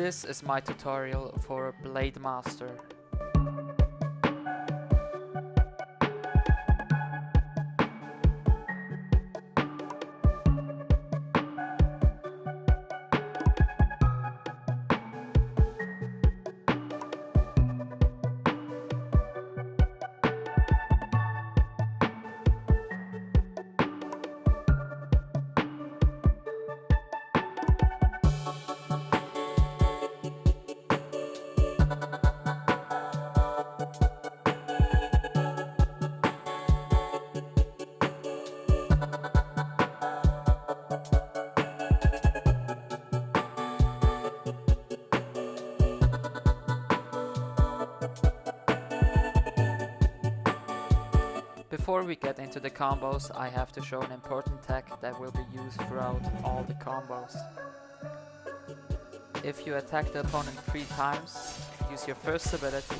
This is my tutorial for Blade Master. Before we get into the combos, I have to show an important tech that will be used throughout all the combos. If you attack the opponent 3 times, use your first ability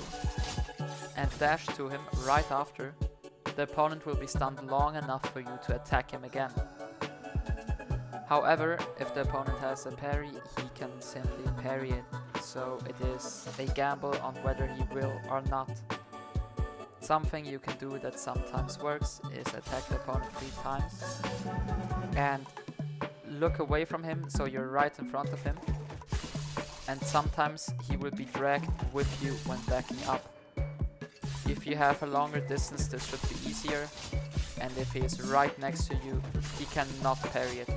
and dash to him right after, the opponent will be stunned long enough for you to attack him again. However, if the opponent has a parry, he can simply parry it, so it is a gamble on whether he will or not. Something you can do that sometimes works is attack the opponent 3 times and look away from him so you're right in front of him, and sometimes he will be dragged with you when backing up. If you have a longer distance, this should be easier, and if he is right next to you, he cannot parry it.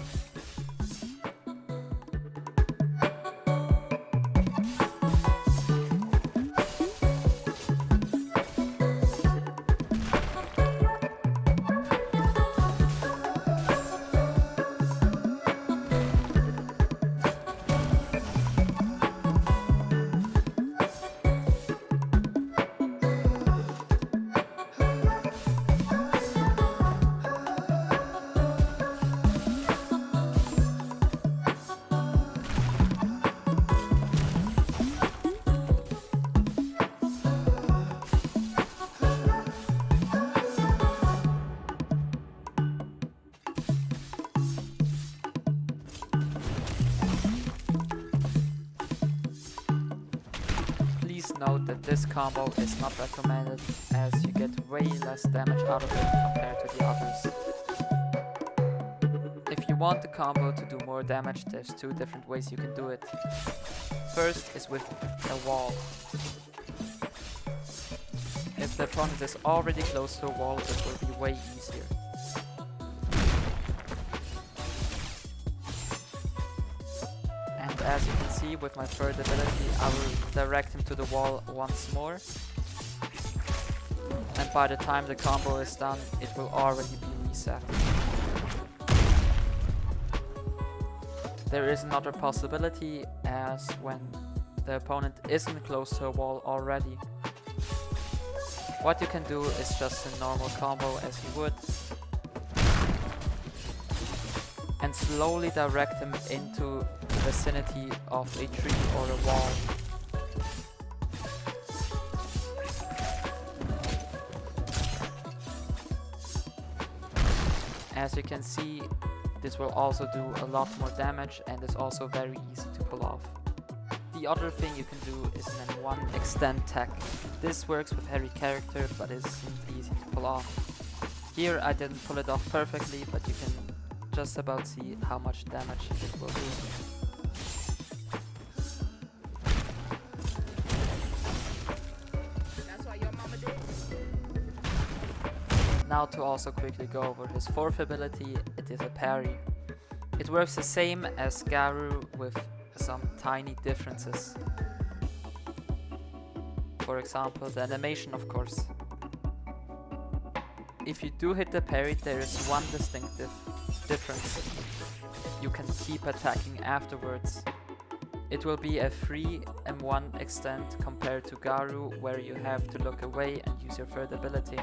Please note that this combo is not recommended, as you get way less damage out of it compared to the others. If you want the combo to do more damage, there's 2 different ways you can do it. First is with a wall. If the opponent is already close to a wall, it will be way easier. And as you can see with my third ability, I will direct him to the wall once more. And by the time the combo is done, it will already be reset. There is another possibility, as when the opponent isn't close to a wall already. What you can do is just a normal combo as you would, and slowly direct him into the vicinity of a tree or a wall. As you can see, this will also do a lot more damage and is also very easy to pull off. The other thing you can do is an N1 extend tech. This works with every character, but isn't easy to pull off. Here I didn't pull it off perfectly, but you can just about see how much damage it will do. Now to also quickly go over his 4th ability, it is a parry. It works the same as Garu with some tiny differences. For example, the animation, of course. If you do hit the parry, there is one distinctive difference. You can keep attacking afterwards. It will be a free M1 extend compared to Garu, where you have to look away and use your third ability.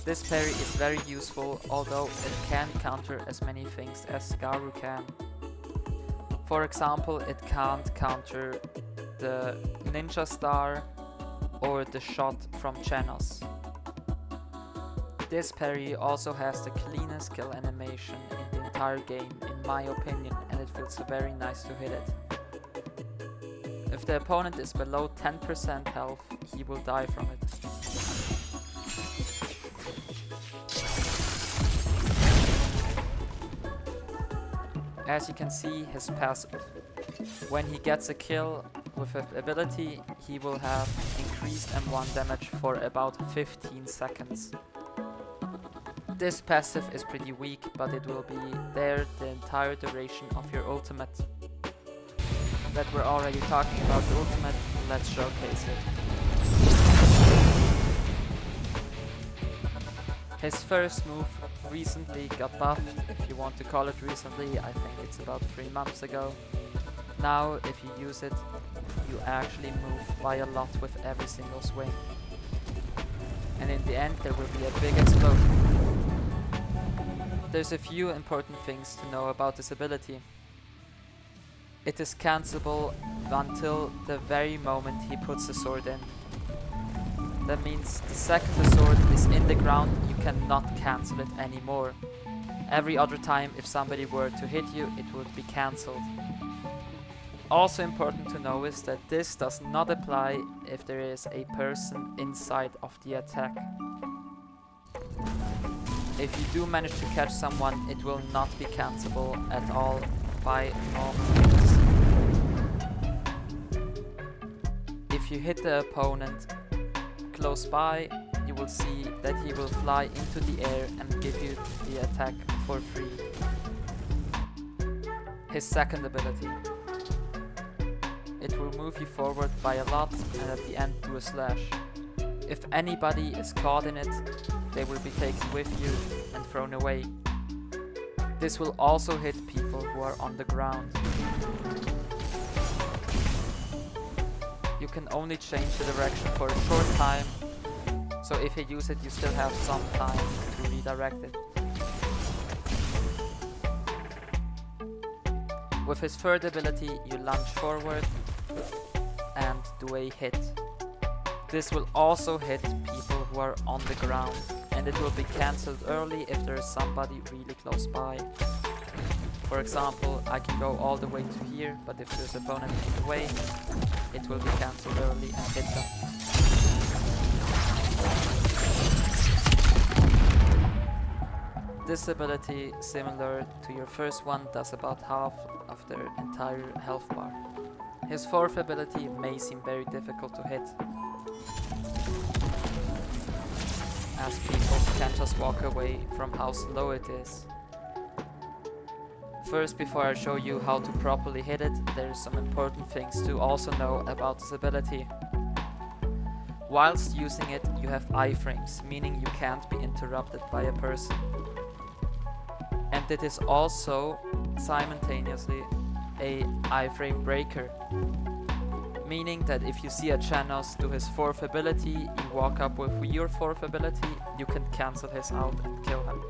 This parry is very useful, although it can't counter as many things as Garu can. For example, it can't counter the ninja star or the shot from Chenos. This parry also has the cleanest kill animation in the entire game in my opinion, and it feels very nice to hit it. If the opponent is below 10% health, he will die from it. As you can see, his passive. When he gets a kill with his ability, he will have increased M1 damage for about 15 seconds. This passive is pretty weak, but it will be there the entire duration of your ultimate. That we're already talking about the ultimate, let's showcase it. His first move recently got buffed, if you want to call it recently. I think it's about 3 months ago. Now, if you use it, you actually move by a lot with every single swing. And in the end, there will be a big explosion. There's a few important things to know about this ability. It is cancelable until the very moment he puts the sword in. That means the second the sword is in the ground, you cannot cancel it anymore. Every other time, if somebody were to hit you, it would be cancelled. Also important to know is that this does not apply if there is a person inside of the attack. If you do manage to catch someone, it will not be cancelable at all by all means. If you hit the opponent close by, you will see that he will fly into the air and give you the attack for free. His second ability. It will move you forward by a lot and at the end do a slash. If anybody is caught in it, they will be taken with you and thrown away. This will also hit people who are on the ground. You can only change the direction for a short time, so if you use it you still have some time to redirect it. With his third ability you lunge forward and do a hit. This will also hit people who are on the ground, and it will be cancelled early if there is somebody really close by. For example, I can go all the way to here, but if there's an opponent in the way, it will be cancelled early and hit them. This ability, similar to your first one, does about half of their entire health bar. His fourth ability may seem very difficult to hit, as people can just walk away from how slow it is. First, before I show you how to properly hit it, there are some important things to also know about this ability. Whilst using it, you have iframes, meaning you can't be interrupted by a person. And it is also simultaneously a iframe breaker, meaning that if you see a Chanos do his fourth ability, you walk up with your fourth ability, you can cancel his out and kill him.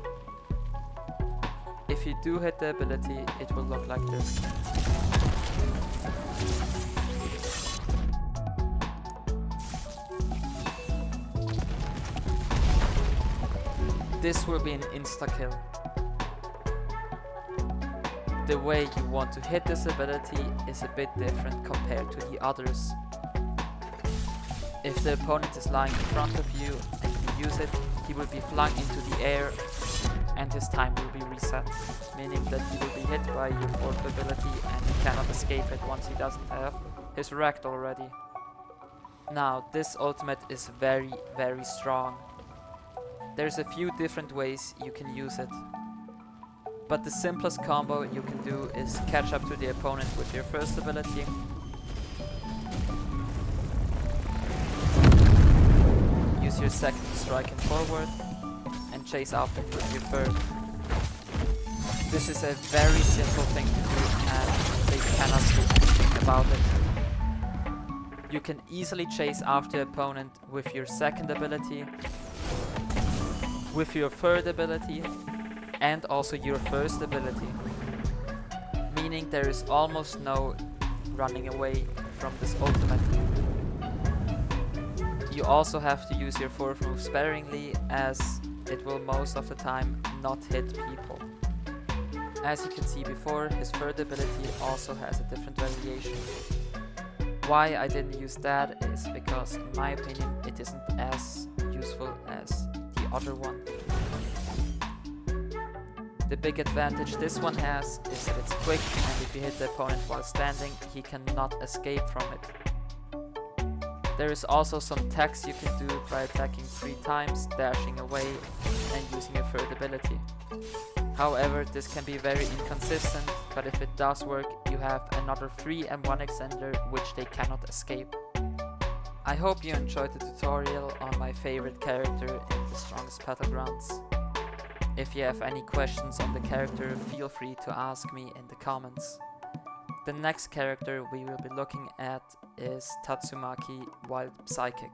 If you do hit the ability, it will look like this. This will be an insta-kill. The way you want to hit this ability is a bit different compared to the others. If the opponent is lying in front of you and you use it, he will be flung into the air and his time will be reset, meaning that he will be hit by your fourth ability and he cannot escape it once he doesn't have his wrecked already. Now, this ultimate is very, very strong. There's a few different ways you can use it, but the simplest combo you can do is catch up to the opponent with your first ability, use your second to strike him forward, and chase after him with your third. This is a very simple thing to do and they cannot do anything about it. You can easily chase after the opponent with your second ability, with your third ability, and also your first ability, meaning there is almost no running away from this ultimate. You also have to use your fourth move sparingly, as it will most of the time not hit people. As you can see before, his third ability also has a different variation. Why I didn't use that is because, in my opinion, it isn't as useful as the other one. The big advantage this one has is that it's quick, and if you hit the opponent while standing, he cannot escape from it. There is also some tags you can do by attacking 3 times, dashing away, and using a third ability. However, this can be very inconsistent, but if it does work, you have another 3 and 1 extender which they cannot escape. I hope you enjoyed the tutorial on my favorite character in the Strongest Battlegrounds. If you have any questions on the character, feel free to ask me in the comments. The next character we will be looking at is Tatsumaki Wild Psychic.